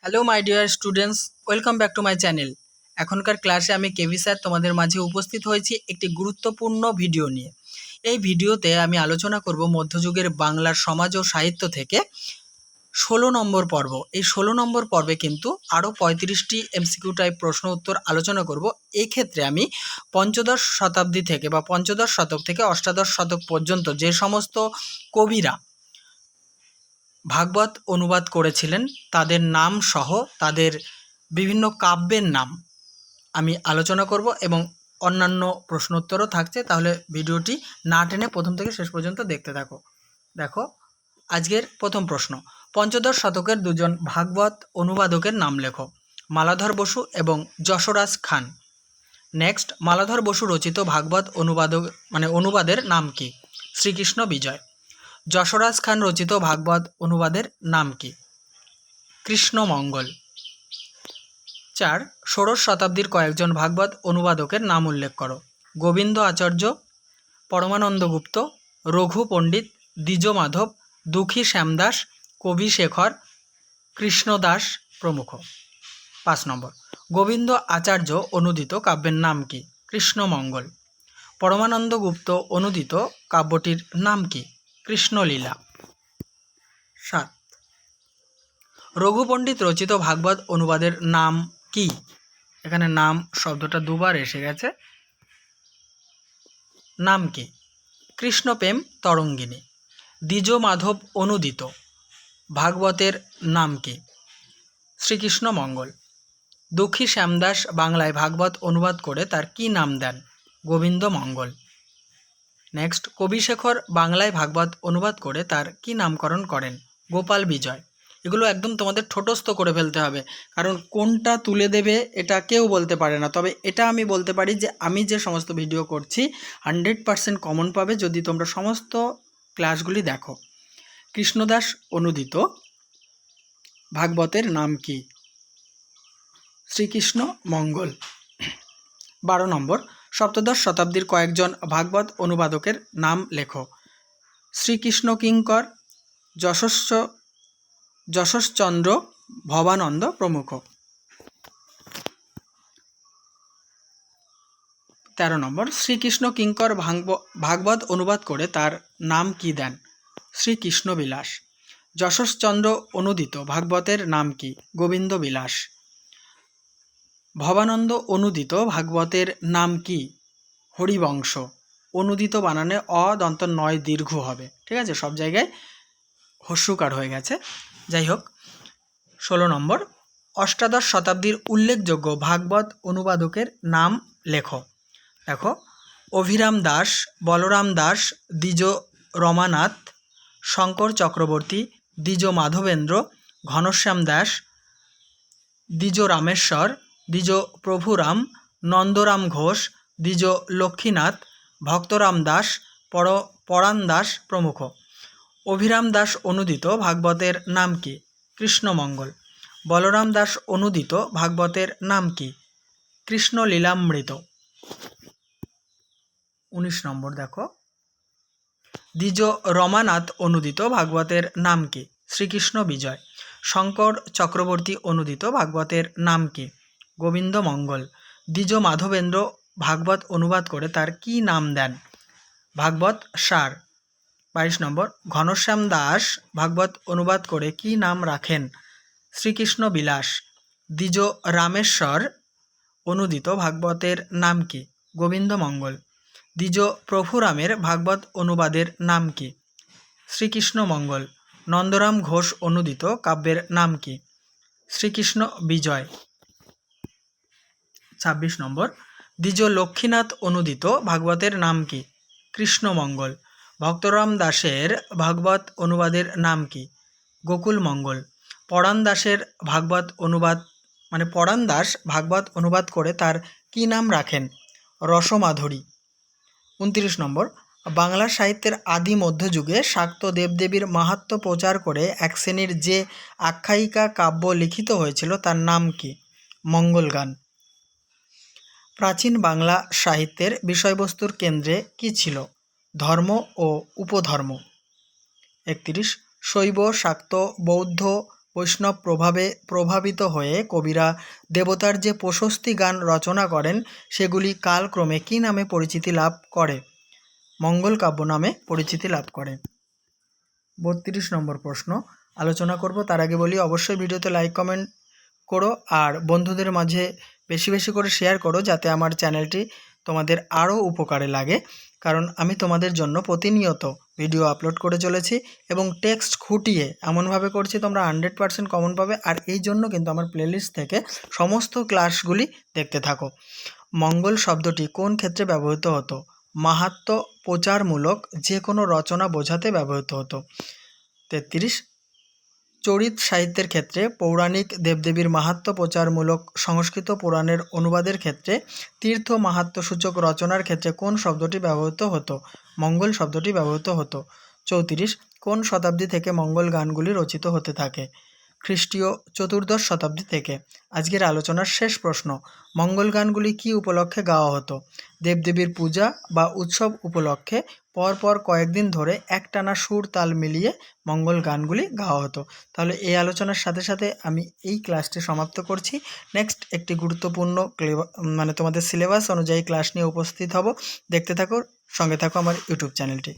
Hello my dear students, welcome back to my channel. এখনকার ক্লাসে আমি কেভি স্যার তোমাদের মাঝে উপস্থিত হয়েছি একটি গুরুত্বপূর্ণ ভিডিও নিয়ে। এই ভিডিওতে আমি আলোচনা করব মধ্যযুগের বাংলার সমাজ ও সাহিত্য থেকে 16 নম্বর পর্ব। এই 16 নম্বর পর্বে কিন্তু আরও 35টি এমসিকিউ টাইপ প্রশ্ন উত্তর আলোচনা করব। এই ক্ষেত্রে আমি পঞ্চদশ শতাব্দী থেকে বা পঞ্চদশ শতক থেকে অষ্টাদশ শতক পর্যন্ত যে সমস্ত কবিরা ভাগবত অনুবাদ করেছিলেন তাদের নাম সহ তাদের বিভিন্ন কাব্যের নাম আমি আলোচনা করব এবং অন্যান্য প্রশ্নোত্তরও থাকছে। তাহলে ভিডিওটি না টেনে প্রথম থেকে শেষ পর্যন্ত দেখতে থাকো। দেখো আজকের প্রথম প্রশ্ন, পঞ্চদশ শতকের দুজন ভাগবত অনুবাদকের নাম লেখো। মালাধর বসু এবং যশরাজ খান। নেক্সট, মালাধর বসু রচিত ভাগবত অনুবাদের নাম কি? শ্রীকৃষ্ণ বিজয়। যশরাজ খান রচিত ভাগবত অনুবাদের নাম কি? কৃষ্ণমঙ্গল। 4, ষোড়শ শতাব্দীর কয়েকজন ভাগবত অনুবাদকের নাম উল্লেখ করো। গোবিন্দ আচার্য, পরমানন্দ গুপ্ত, রঘু পণ্ডিত, দ্বিজ মাধব, দুঃখী শ্যামদাস, কবি শেখর, কৃষ্ণদাস প্রমুখ। 5 নম্বর, গোবিন্দ আচার্য অনুদিত কাব্যের নাম কি? কৃষ্ণমঙ্গল। পরমানন্দ গুপ্ত অনুদিত কাব্যটির নাম কি? কৃষ্ণলীলা। 7, রঘু পণ্ডিত রচিত ভাগবত অনুবাদের নাম কি? এখানে নাম শব্দটা দুবার এসে গেছে। নাম কি? কৃষ্ণপ্রেম তরঙ্গিনী। দ্বিজ মাধব অনুদিত ভাগবতের নাম কি? শ্রীকৃষ্ণ মঙ্গল। দুঃখী শ্যামদাস বাংলায় ভাগবত অনুবাদ করে তার কি নাম দেন? গোবিন্দ মঙ্গল। নেক্সট, কবিশেখর বাংলায় ভাগবত অনুবাদ করে তার কি নামকরণ করেন? গোপাল বিজয়। এগুলো একদম তোমাদের ঠোঁটস্থ করে ফেলতে হবে, কারণ কোনটা তুলে দেবে এটা কেউ বলতে পারে না। তবে এটা আমি বলতে পারি যে আমি যে সমস্ত ভিডিও করছি 100% কমন পাবে যদি তোমরা সমস্ত ক্লাসগুলি দেখো। কৃষ্ণদাস অনুদিত ভাগবতের নাম কি? শ্রীকৃষ্ণ মঙ্গল। 12 নম্বর, সপ্তদশ শতাব্দীর কয়েকজন ভাগবত অনুবাদকের নাম লেখো। শ্রীকৃষ্ণ কিঙ্কর, যশশ্চন্দ্র, ভবানন্দ প্রমুখ। 13 নম্বর, শ্রীকৃষ্ণ কিঙ্কর ভাগবত অনুবাদ করে তার নাম কি দেন? শ্রীকৃষ্ণ বিলাস। যশশ্চন্দ্র অনুদিত ভাগবতের নাম কি? গোবিন্দ বিলাস। ভবানন্দ অনুদিত ভাগবতের নাম কি? হরিবংশ। অনুদিত বানানে অ দন্ত নয় দীর্ঘ হবে, ঠিক আছে? সব জায়গায় হস্যকার হয়ে গেছে। যাই হোক, 16 নম্বর, অষ্টাদশ শতাব্দীর উল্লেখযোগ্য ভাগবত অনুবাদকের নাম লেখো। দেখো, অভিরাম দাস, বলরাম দাস, দ্বিজ রমানাথ, শঙ্কর চক্রবর্তী, দ্বিজ মাধবেন্দ্র, ঘনশ্যাম দাস, দ্বিজ রামেশ্বর, দ্বিজ প্রভুরাম, নন্দরাম ঘোষ, দ্বিজ লক্ষ্মীনাথ, ভক্তরাম দাস, পরাণ দাস প্রমুখ। অভিরাম দাস অনুদিত ভাগবতের নাম কি? কৃষ্ণমঙ্গল। বলরাম দাস অনুদিত ভাগবতের নাম কি? কৃষ্ণ লীলামৃত। 19 নম্বর, দেখো, দ্বিজ রমানাথ অনুদিত ভাগবতের নাম কি? শ্রীকৃষ্ণ বিজয়। শঙ্কর চক্রবর্তী অনুদিত ভাগবতের নাম কি? গোবিন্দ মঙ্গল। দ্বিজ মাধবেন্দ্র ভাগবত অনুবাদ করে তার কি নাম দেন? ভাগবত সার। 22 নম্বর, ঘনশ্যাম দাস ভাগবত অনুবাদ করে কি নাম রাখেন? শ্রীকৃষ্ণ বিলাস। দ্বিজ রামেশ্বর অনুদিত ভাগবতের নাম কি? গোবিন্দ মঙ্গল। দ্বিজ প্রভুরামের ভাগবত অনুবাদের নাম কি? শ্রীকৃষ্ণ মঙ্গল। নন্দরাম ঘোষ অনুদিত কাব্যের নাম কি? শ্রীকৃষ্ণ বিজয়। 26 নম্বর, দ্বিজ লক্ষ্মীনাথ অনুদিত ভাগবতের নাম কি? কৃষ্ণমঙ্গল। ভক্তরাম দাসের ভাগবত অনুবাদের নাম কি? গোকুল মঙ্গল। পরাণ দাসের ভাগবত অনুবাদ পরাণ দাস ভাগবত অনুবাদ করে তার কি নাম রাখেন? রসমাধুরী। 29 নম্বর, বাংলা সাহিত্যের আদি মধ্যযুগে শাক্ত দেবদেবীর মাহাত্ম্য প্রচার করে এক শ্রেণীর যে আখ্যায়িকা কাব্য লিখিত হয়েছিল তার নাম কি? মঙ্গলগান। প্রাচীন বাংলা সাহিত্যের বিষয়বস্তুর কেন্দ্রে কি ছিল? ধর্ম ও উপধর্ম। 31, শৈব, শাক্ত, বৌদ্ধ, বৈষ্ণব প্রভাবিত হয়ে কবিরা দেবতার যে প্রশস্তি গান রচনা করেন সেগুলি কালক্রমে কী নামে পরিচিতি লাভ করে? মঙ্গল কাব্য নামে পরিচিতি লাভ করে। 32 নম্বর প্রশ্ন আলোচনা করব। তার আগে বলি অবশ্যই ভিডিওতে লাইক কমেন্ট করো আর বন্ধুদের মাঝে বেশি বেশি করে শেয়ার করো, যাতে আমার চ্যানেলটি তোমাদের আরও উপকারে লাগে। কারণ আমি তোমাদের জন্য প্রতিনিয়ত ভিডিও আপলোড করে চলেছি এবং টেক্সট খুঁটিয়ে এমনভাবে করছি তোমরা 100% কমন পাবে। আর এই জন্য কিন্তু আমার প্লেলিস্ট থেকে সমস্ত ক্লাসগুলি দেখতে থাকো। মঙ্গল শব্দটি কোন ক্ষেত্রে ব্যবহৃত হতো? মাহাত্ম্য প্রচারমূলক যে কোনো রচনা বোঝাতে ব্যবহৃত হতো। 33 চরিত সাহিত্যের ক্ষেত্রে পৌরাণিক দেবদেবীর মাহাত্ম্য প্রচারমূলক সংস্কৃত পুরাণের অনুবাদের ক্ষেত্রে তীর্থ মাহাত্ম্যসূচক রচনার ক্ষেত্রে কোন শব্দটি ব্যবহৃত হতো? মঙ্গল শব্দটি ব্যবহৃত হতো। 34 কোন শতাব্দী থেকে মঙ্গল গানগুলি রচিত হতে থাকে? খ্রিস্টীয় 14দশ শতাব্দী থেকে। আজকের আলোচনার শেষ প্রশ্ন, মঙ্গল গানগুলি কী উপলক্ষে গাওয়া হতো? দেবদেবীর পূজা বা উৎসব উপলক্ষে পরপর কয়েকদিন ধরে একটানা সুর তাল মিলিয়ে মঙ্গল গানগুলি গাওয়া হতো। তাহলে এই আলোচনার সাথে সাথে আমি এই ক্লাসটি সমাপ্ত করছি। নেক্সট একটি গুরুত্বপূর্ণ তোমাদের সিলেবাস অনুযায়ী ক্লাস নিয়ে উপস্থিত হব। দেখতে থাকো, সঙ্গে থাকো আমার ইউটিউব চ্যানেলটি।